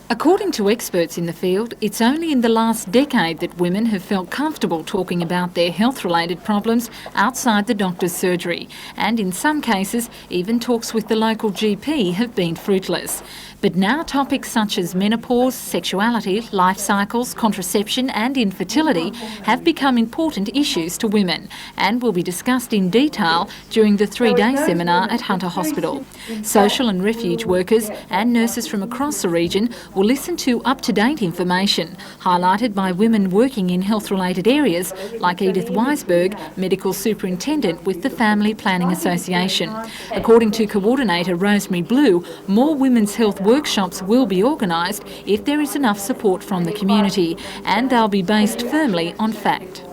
According to experts in the field, it's only in the last decade that women have felt comfortable talking about their health-related problems outside the doctor's surgery, and in some cases, even talks with the local GP have been fruitless. But now topics such as menopause, sexuality, life cycles, contraception and infertility have become important issues to women and will be discussed in detail during the 3-day seminar at Hunter Hospital. Social and refuge workers and nurses from across the region will listen to up-to-date information, highlighted by women working in health-related areas like Edith Weisberg, Medical Superintendent with the Family Planning Association. According to Coordinator Rosemary Blue, more women's health workshops will be organised if there is enough support from the community, and they'll be based firmly on fact.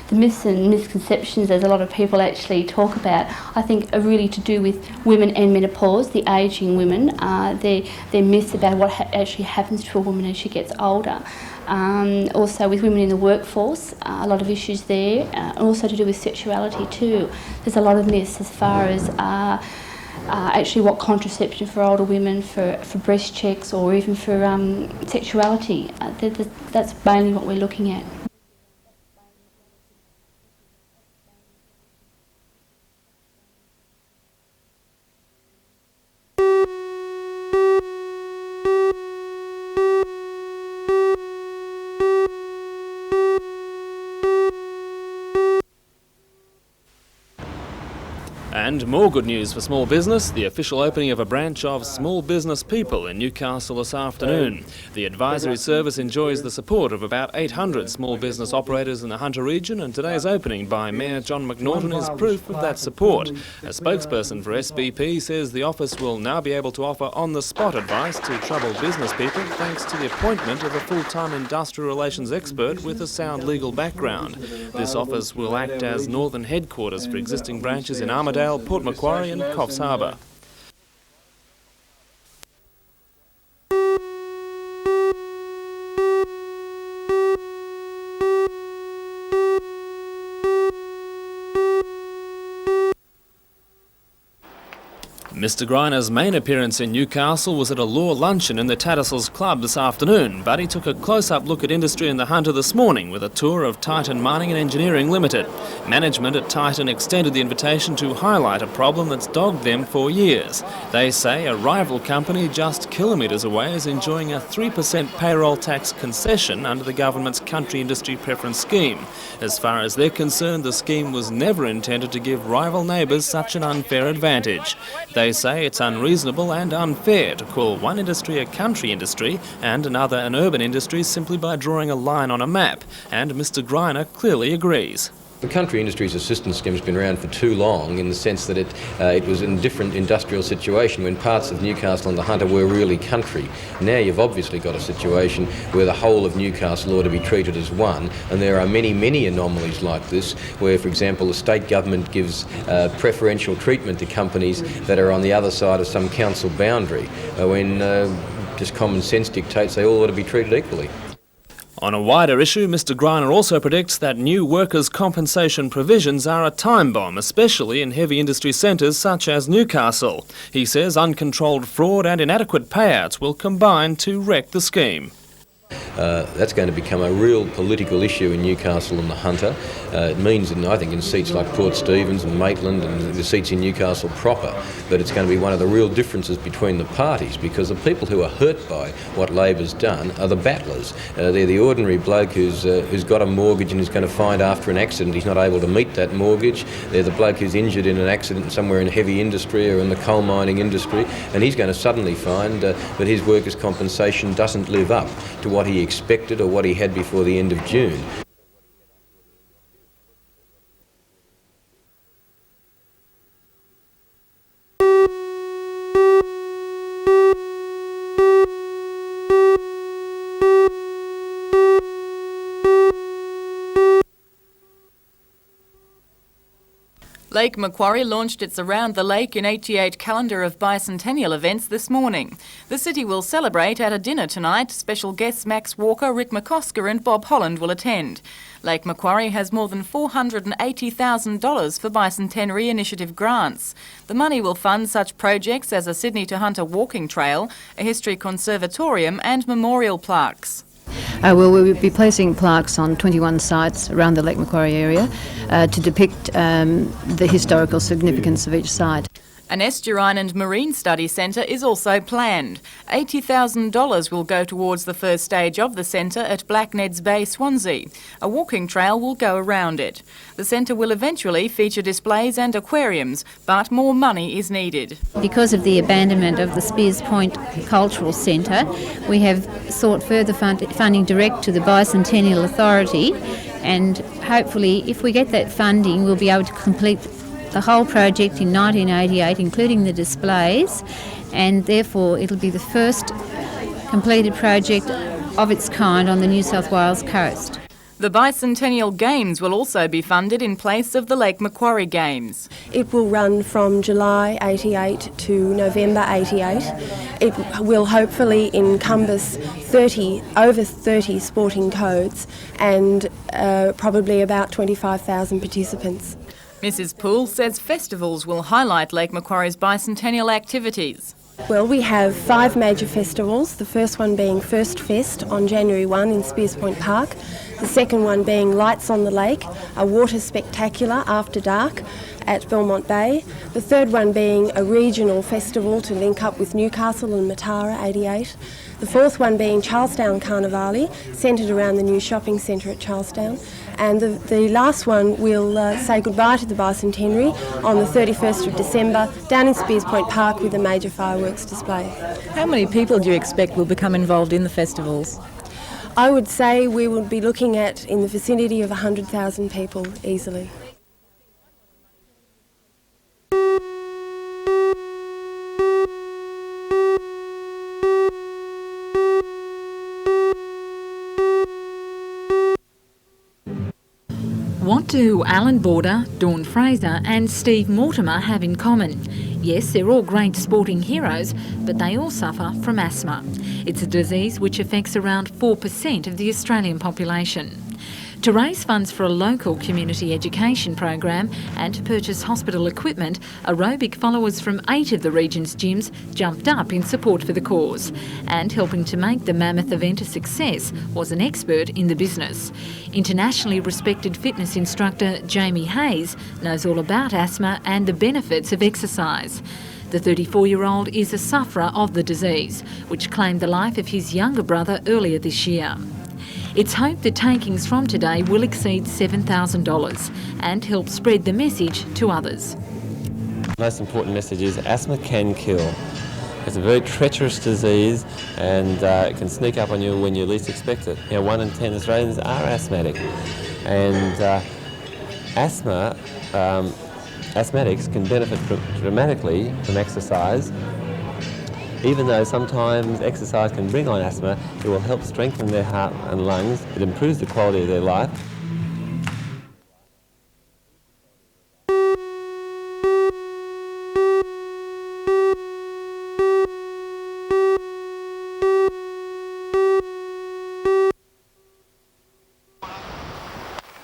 The myths and misconceptions, as a lot of people actually talk about, I think are really to do with women and menopause, the ageing women. They're myths about what actually happens to a woman as she gets older. Also with women in the workforce, a lot of issues there, also to do with sexuality too. There's a lot of myths as far as actually what contraception for older women, for breast checks or even for sexuality. That's mainly what we're looking at. And more good news for small business, the official opening of a branch of Small Business People in Newcastle this afternoon. The advisory service enjoys the support of about 800 small business operators in the Hunter region, and today's opening by Mayor John McNaughton is proof of that support. A spokesperson for SBP says the office will now be able to offer on-the-spot advice to troubled business people thanks to the appointment of a full-time industrial relations expert with a sound legal background. This office will act as northern headquarters for existing branches in Armidale, Port Macquarie and Coffs Harbour. Mr Greiner's main appearance in Newcastle was at a law luncheon in the Tattersalls Club this afternoon, but he took a close-up look at industry in the Hunter this morning with a tour of Titan Mining and Engineering Limited. Management at Titan extended the invitation to highlight a problem that's dogged them for years. They say a rival company just kilometres away is enjoying a 3% payroll tax concession under the government's country industry preference scheme. As far as they're concerned, the scheme was never intended to give rival neighbours such an unfair advantage. They say it's unreasonable and unfair to call one industry a country industry and another an urban industry simply by drawing a line on a map, and Mr Greiner clearly agrees. The Country Industries Assistance Scheme has been around for too long, in the sense that it was in a different industrial situation when parts of Newcastle and the Hunter were really country. Now you've obviously got a situation where the whole of Newcastle ought to be treated as one, and there are many, many anomalies like this, where, for example, the state government gives preferential treatment to companies that are on the other side of some council boundary, when just common sense dictates they all ought to be treated equally. On a wider issue, Mr Greiner also predicts that new workers' compensation provisions are a time bomb, especially in heavy industry centres such as Newcastle. He says uncontrolled fraud and inadequate payouts will combine to wreck the scheme. That's going to become a real political issue in Newcastle and the Hunter. It means, I think, in seats like Port Stephens and Maitland and the seats in Newcastle proper, that it's going to be one of the real differences between the parties, because the people who are hurt by what Labor's done are the battlers. They're the ordinary bloke who's got a mortgage and is going to find after an accident he's not able to meet that mortgage. They're the bloke who's injured in an accident somewhere in heavy industry or in the coal mining industry, and he's going to suddenly find that his workers' compensation doesn't live up to what he expected or what he had before the end of June. Lake Macquarie launched its Around the Lake in 88 calendar of Bicentennial events this morning. The city will celebrate at a dinner tonight. Special guests Max Walker, Rick McCosker and Bob Holland will attend. Lake Macquarie has more than $480,000 for Bicentenary Initiative grants. The money will fund such projects as a Sydney to Hunter walking trail, a history conservatorium and memorial plaques. We'll be placing plaques on 21 sites around the Lake Macquarie area to depict the historical significance of each site. An estuarine and marine study centre is also planned. $80,000 will go towards the first stage of the centre at Blackned's Bay, Swansea. A walking trail will go around it. The centre will eventually feature displays and aquariums, but more money is needed. Because of the abandonment of the Spears Point Cultural Centre, we have sought further funding direct to the Bicentennial Authority, and hopefully if we get that funding we'll be able to complete the whole project in 1988, including the displays, and therefore it'll be the first completed project of its kind on the New South Wales coast. The Bicentennial Games will also be funded in place of the Lake Macquarie Games. It will run from July 88 to November 88. It will hopefully encompass over 30 sporting codes and probably about 25,000 participants. Mrs Poole says festivals will highlight Lake Macquarie's bicentennial activities. Well, we have 5 major festivals, the first one being First Fest on January 1 in Spears Point Park, the second one being Lights on the Lake, a water spectacular after dark at Belmont Bay, the third one being a regional festival to link up with Newcastle and Matara 88, the fourth one being Charlestown Carnival, centred around the new shopping centre at Charlestown, and the last one will say goodbye to the Bicentenary on the 31st of December down in Spears Point Park with a major fireworks display. How many people do you expect will become involved in the festivals? I would say we would be looking at in the vicinity of 100,000 people easily. What do Alan Border, Dawn Fraser and Steve Mortimer have in common? Yes, they're all great sporting heroes, but they all suffer from asthma. It's a disease which affects around 4% of the Australian population. To raise funds for a local community education program and to purchase hospital equipment, aerobic followers from 8 of the region's gyms jumped up in support for the cause. And helping to make the mammoth event a success was an expert in the business. Internationally respected fitness instructor Jamie Hayes knows all about asthma and the benefits of exercise. The 34-year-old is a sufferer of the disease, which claimed the life of his younger brother earlier this year. It's hoped that takings from today will exceed $7,000 and help spread the message to others. The most important message is asthma can kill. It's a very treacherous disease and it can sneak up on you when you least expect it. 1 in 10 Australians are asthmatic, and asthmatics can benefit dramatically from exercise. Even though sometimes exercise can bring on asthma, it will help strengthen their heart and lungs. It improves the quality of their life.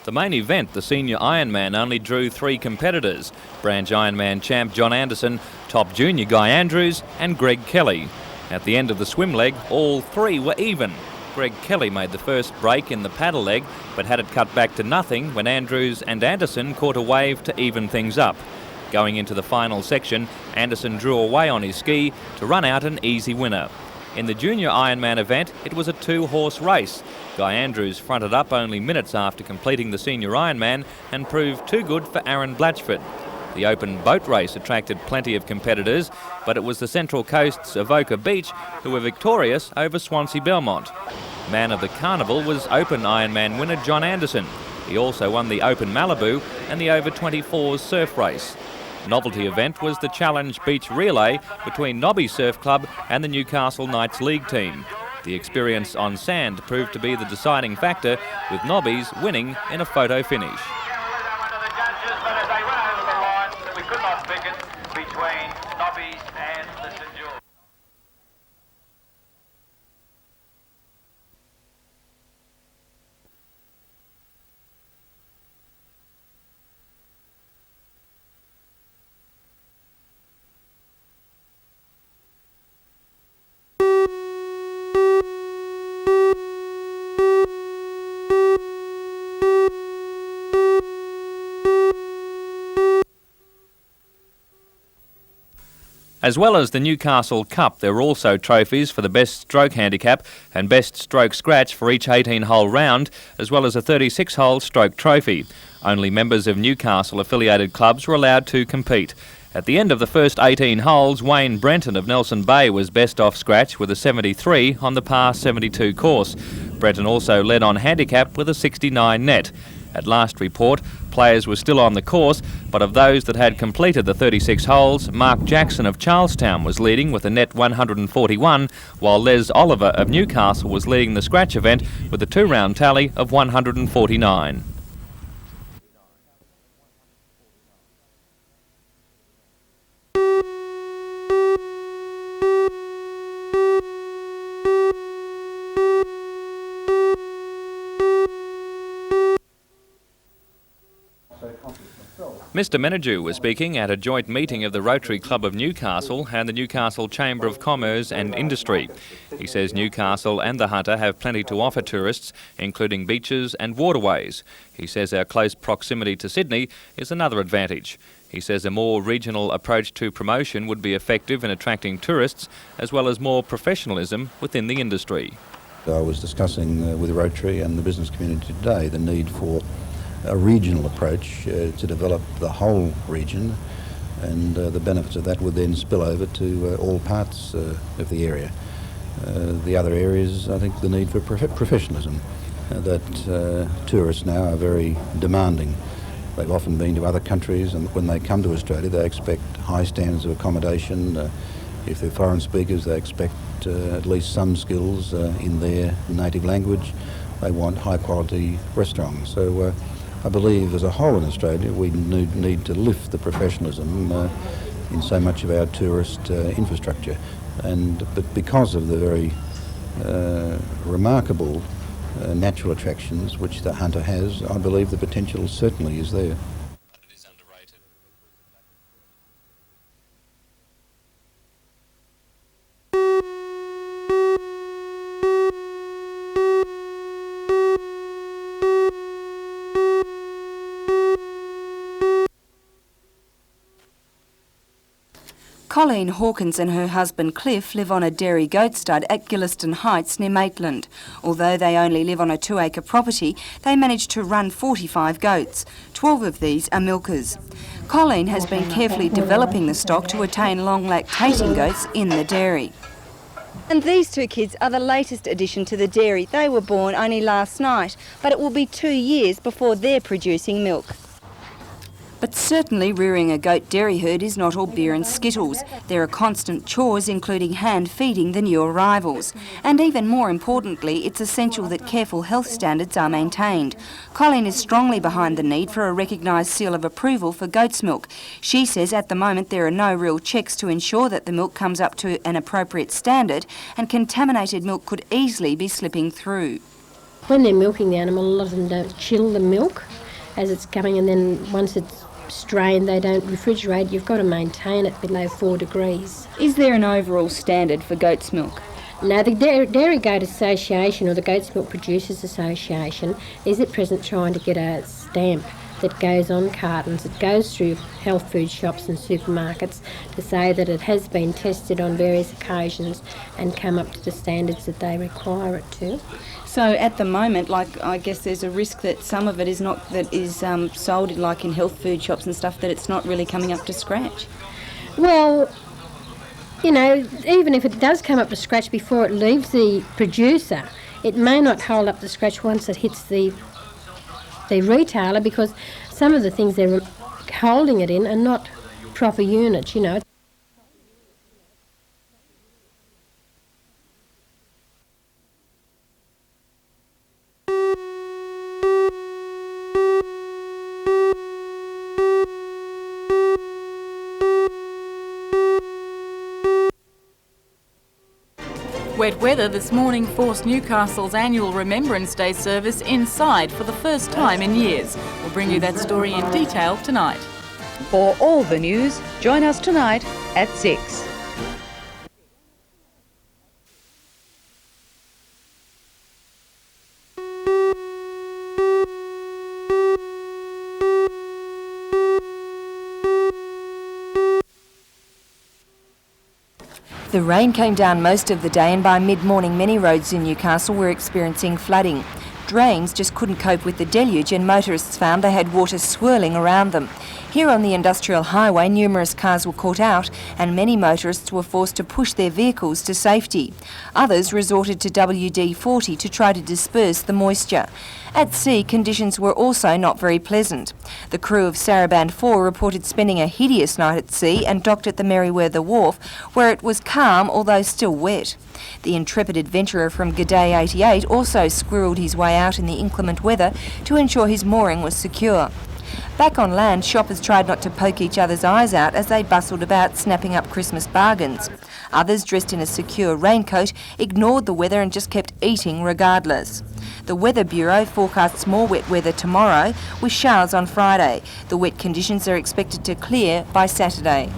The main event, the senior Ironman, only drew 3 competitors: branch Ironman champ John Anderson, top junior Guy Andrews and Greg Kelly. At the end of the swim leg, all 3 were even. Greg Kelly made the first break in the paddle leg, but had it cut back to nothing when Andrews and Anderson caught a wave to even things up. Going into the final section, Anderson drew away on his ski to run out an easy winner. In the junior Ironman event, it was a 2-horse race. Guy Andrews fronted up only minutes after completing the senior Ironman and proved too good for Aaron Blatchford. The open boat race attracted plenty of competitors, but it was the Central Coast's Avoca Beach who were victorious over Swansea Belmont. Man of the Carnival was open Ironman winner John Anderson. He also won the Open Malibu and the over 24s surf race. Novelty event was the Challenge Beach Relay between Nobby Surf Club and the Newcastle Knights League team. The experience on sand proved to be the deciding factor, with Nobbies winning in a photo finish. As well as the Newcastle Cup, there were also trophies for the best stroke handicap and best stroke scratch for each 18-hole round, as well as a 36-hole stroke trophy. Only members of Newcastle-affiliated clubs were allowed to compete. At the end of the first 18 holes, Wayne Brenton of Nelson Bay was best off scratch with a 73 on the par 72 course. Brenton also led on handicap with a 69 net. At last report, players were still on the course, but of those that had completed the 36 holes, Mark Jackson of Charlestown was leading with a net 141, while Les Oliver of Newcastle was leading the scratch event with a 2-round tally of 149. Mr Menadue was speaking at a joint meeting of the Rotary Club of Newcastle and the Newcastle Chamber of Commerce and Industry. He says Newcastle and the Hunter have plenty to offer tourists, including beaches and waterways. He says our close proximity to Sydney is another advantage. He says a more regional approach to promotion would be effective in attracting tourists, as well as more professionalism within the industry. I was discussing with Rotary and the business community today the need for a regional approach to develop the whole region, and the benefits of that would then spill over to all parts of the area. The other areas, I think the need for professionalism, that tourists now are very demanding. They've often been to other countries, and when they come to Australia they expect high standards of accommodation. If they're foreign speakers, they expect at least some skills in their native language. They want high quality restaurants. So I believe as a whole in Australia we need to lift the professionalism in so much of our tourist infrastructure. But because of the very remarkable natural attractions which the Hunter has, I believe the potential certainly is there. Colleen Hawkins and her husband Cliff live on a dairy goat stud at Gilliston Heights near Maitland. Although they only live on a 2-acre property, they manage to run 45 goats. 12 of these are milkers. Colleen has been carefully developing the stock to attain long lactating goats in the dairy. And these two kids are the latest addition to the dairy. They were born only last night, but it will be 2 years before they're producing milk. But certainly rearing a goat dairy herd is not all beer and skittles. There are constant chores, including hand feeding the new arrivals. And even more importantly, it's essential that careful health standards are maintained. Colleen is strongly behind the need for a recognised seal of approval for goat's milk. She says at the moment there are no real checks to ensure that the milk comes up to an appropriate standard, and contaminated milk could easily be slipping through. When they're milking the animal, a lot of them don't chill the milk as it's coming, and then once it's strained, they don't refrigerate. You've got to maintain it below 4 degrees. Is there an overall standard for goat's milk? No, the Dairy Goat Association, or the Goat's Milk Producers Association, is at present trying to get a stamp that goes on cartons. It goes through health food shops and supermarkets to say that it has been tested on various occasions and come up to the standards that they require it to. So at the moment, I guess there's a risk that some of it is not, that is sold in health food shops and stuff, that it's not really coming up to scratch. Well, you know, even if it does come up to scratch before it leaves the producer, it may not hold up to scratch once it hits the retailer, because some of the things they're holding it in are not proper units, you know. Wet weather this morning forced Newcastle's annual Remembrance Day service inside for the first time in years. We'll bring you that story in detail tonight. For all the news, join us tonight at 6. The rain came down most of the day, and by mid-morning many roads in Newcastle were experiencing flooding. Drains just couldn't cope with the deluge, and motorists found they had water swirling around them. Here on the industrial highway, numerous cars were caught out and many motorists were forced to push their vehicles to safety. Others resorted to WD-40 to try to disperse the moisture. At sea, conditions were also not very pleasant. The crew of Saraband 4 reported spending a hideous night at sea and docked at the Merryweather Wharf, where it was calm although still wet. The intrepid adventurer from G'day 88 also squirreled his way out in the inclement weather to ensure his mooring was secure. Back on land, shoppers tried not to poke each other's eyes out as they bustled about snapping up Christmas bargains. Others, dressed in a secure raincoat, ignored the weather and just kept eating regardless. The Weather Bureau forecasts more wet weather tomorrow, with showers on Friday. The wet conditions are expected to clear by Saturday.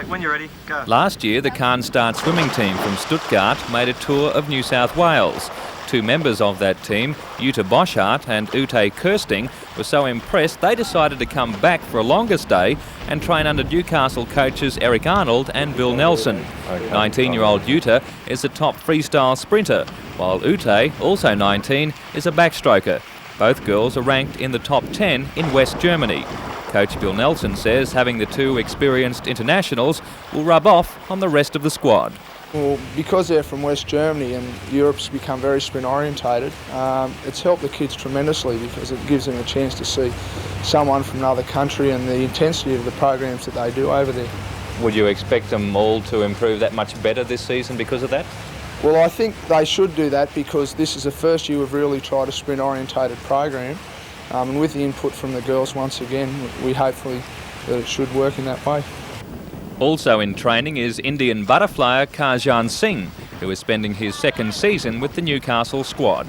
When you're ready, go. Last year, the Carnstart swimming team from Stuttgart made a tour of New South Wales. Two members of that team, Jutta Boschart and Ute Kirsting, were so impressed they decided to come back for a longer stay and train under Newcastle coaches Eric Arnold and Bill Nelson. 19-year-old Jutta is a top freestyle sprinter, while Ute, also 19, is a backstroker. Both girls are ranked in the top 10 in West Germany. Coach Bill Nelson says having the two experienced internationals will rub off on the rest of the squad. Well, because they're from West Germany and Europe's become very sprint orientated, it's helped the kids tremendously because it gives them a chance to see someone from another country and the intensity of the programs that they do over there. Would you expect them all to improve that much better this season because of that? Well, I think they should do that because this is the first year we've really tried a sprint orientated program. And with the input from the girls once again, we hopefully that it should work in that way. Also in training is Indian butterflyer Karjan Singh, who is spending his second season with the Newcastle squad.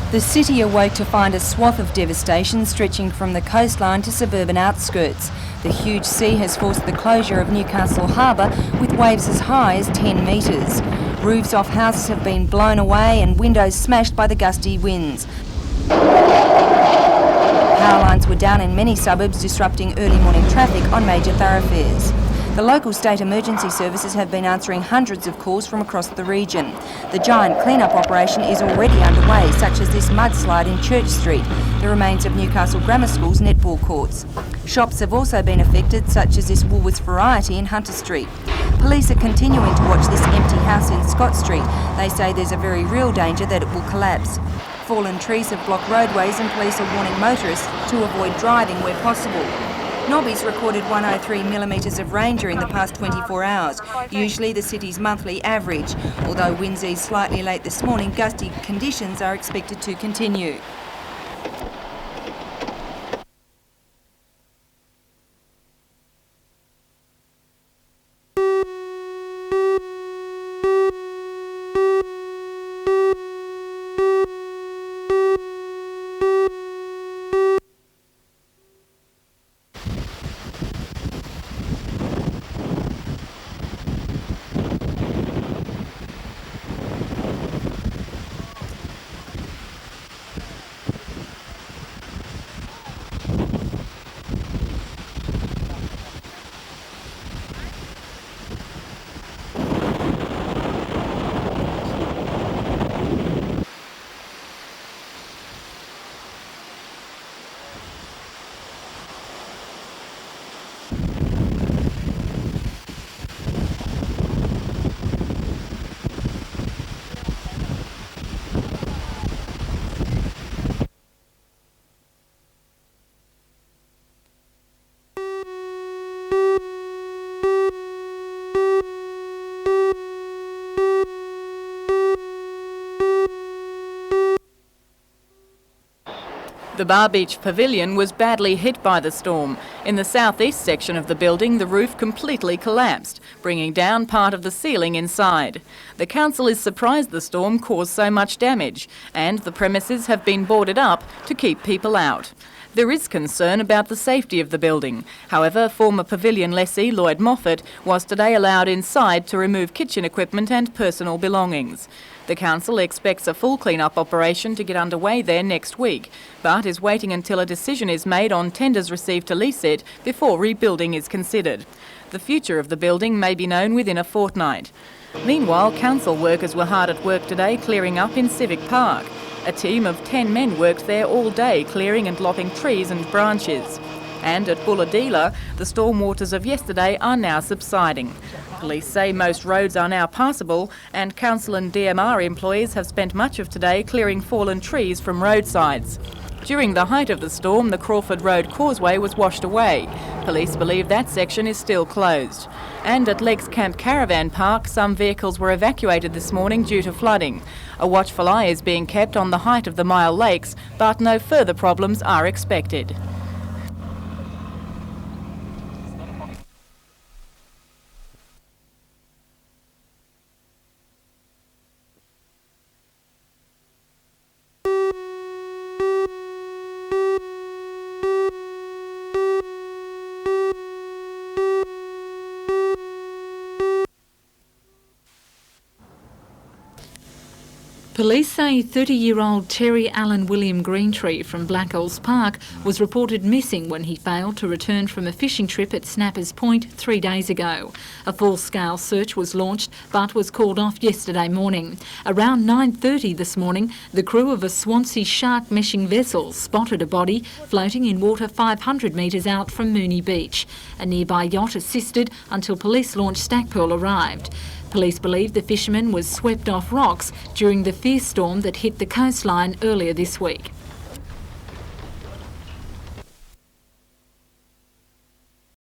The city awoke to find a swath of devastation stretching from the coastline to suburban outskirts. The huge sea has forced the closure of Newcastle Harbour with waves as high as 10 metres. Roofs off houses have been blown away and windows smashed by the gusty winds. Power lines were down in many suburbs, disrupting early morning traffic on major thoroughfares. The local state emergency services have been answering hundreds of calls from across the region. The giant clean-up operation is already underway, such as this mudslide in Church Street, the remains of Newcastle Grammar School's netball courts. Shops have also been affected, such as this Woolworths Variety in Hunter Street. Police are continuing to watch this empty house in Scott Street. They say there's a very real danger that it will collapse. Fallen trees have blocked roadways and police are warning motorists to avoid driving where possible. Nobby's recorded 103 millimetres of rain during the past 24 hours, usually the city's monthly average. Although winds eased slightly late this morning, gusty conditions are expected to continue. The Bar Beach Pavilion was badly hit by the storm. In the southeast section of the building, the roof completely collapsed, bringing down part of the ceiling inside. The council is surprised the storm caused so much damage, and the premises have been boarded up to keep people out. There is concern about the safety of the building. However, former pavilion lessee Lloyd Moffat was today allowed inside to remove kitchen equipment and personal belongings. The council expects a full clean-up operation to get underway there next week, but is waiting until a decision is made on tenders received to lease it before rebuilding is considered. The future of the building may be known within a fortnight. Meanwhile, council workers were hard at work today clearing up in Civic Park. A team of 10 men worked there all day clearing and lopping trees and branches. And at Bulladila, the storm waters of yesterday are now subsiding. Police say most roads are now passable, and council and DMR employees have spent much of today clearing fallen trees from roadsides. During the height of the storm, the Crawford Road causeway was washed away. Police believe that section is still closed. And at Legs Camp Caravan Park, some vehicles were evacuated this morning due to flooding. A watchful eye is being kept on the height of the Mile Lakes, but no further problems are expected. Police say 30-year-old Terry Allen William Greentree from Blackwells Park was reported missing when he failed to return from a fishing trip at Snappers Point 3 days ago. A full-scale search was launched but was called off yesterday morning. Around 9:30 this morning, the crew of a Swansea shark meshing vessel spotted a body floating in water 500 metres out from Mooney Beach. A nearby yacht assisted until police launch Stackpearl arrived. Police believe the fisherman was swept off rocks during the fierce storm that hit the coastline earlier this week.